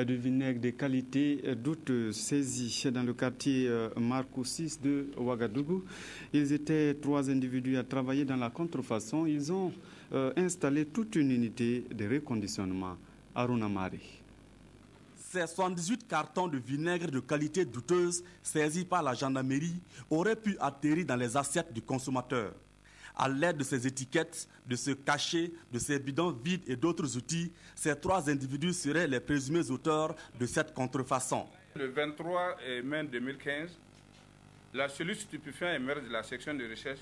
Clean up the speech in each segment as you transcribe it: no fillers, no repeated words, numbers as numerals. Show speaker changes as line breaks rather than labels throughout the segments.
de vinaigre de qualité douteuse saisis dans le quartier Marcou 6 de Ouagadougou. Ils étaient 3 individus à travailler dans la contrefaçon. Ils ont installé toute une unité de reconditionnement. Aruna Mari.
Ces 78 cartons de vinaigre de qualité douteuse saisis par la gendarmerie auraient pu atterrir dans les assiettes du consommateur. À l'aide de ces étiquettes, de ce cachet, de ces bidons vides et d'autres outils, ces 3 individus seraient les présumés auteurs de cette contrefaçon.
Le 23 mai 2015, la cellule stupéfiant émerge de la section de recherche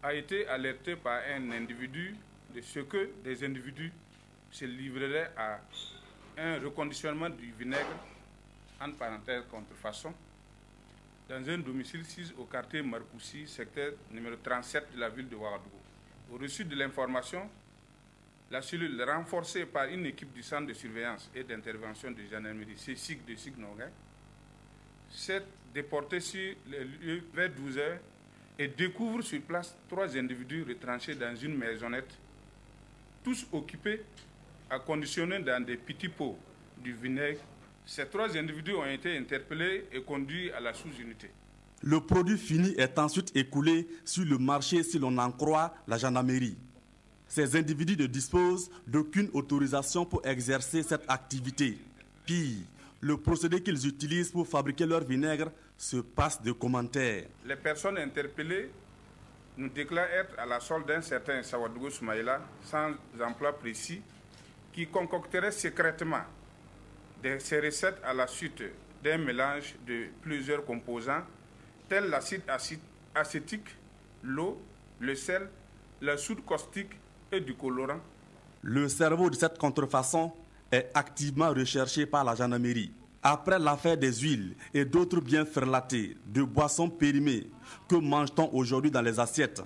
a été alertée par un individu de ce que des individus se livreraient à un reconditionnement du vinaigre, entre parenthèses contrefaçon, dans un domicile 6 au quartier Marcoussi, secteur numéro 37 de la ville de Ouagadougou. Au reçu de l'information, la cellule renforcée par une équipe du centre de surveillance et d'intervention de gendarmerie CSIC de Signogay s'est déportée sur le lieu vers 12 h et découvre sur place 3 individus retranchés dans une maisonnette, tous occupés à conditionner dans des petits pots du vinaigre. Ces 3 individus ont été interpellés et conduits à la sous-unité.
Le produit fini est ensuite écoulé sur le marché si l'on en croit la gendarmerie. Ces individus ne disposent d'aucune autorisation pour exercer cette activité. Pire, le procédé qu'ils utilisent pour fabriquer leur vinaigre se passe de commentaires.
Les personnes interpellées nous déclarent être à la solde d'un certain Sawadougou Soumaïla, sans emploi précis, qui concocterait secrètement ces recettes à la suite d'un mélange de plusieurs composants, tels l'acide acétique, l'eau, le sel, la soude caustique et du colorant.
Le cerveau de cette contrefaçon est activement recherché par la gendarmerie. Après l'affaire des huiles et d'autres biens ferlatés, de boissons périmées, que mange-t-on aujourd'hui dans les assiettes?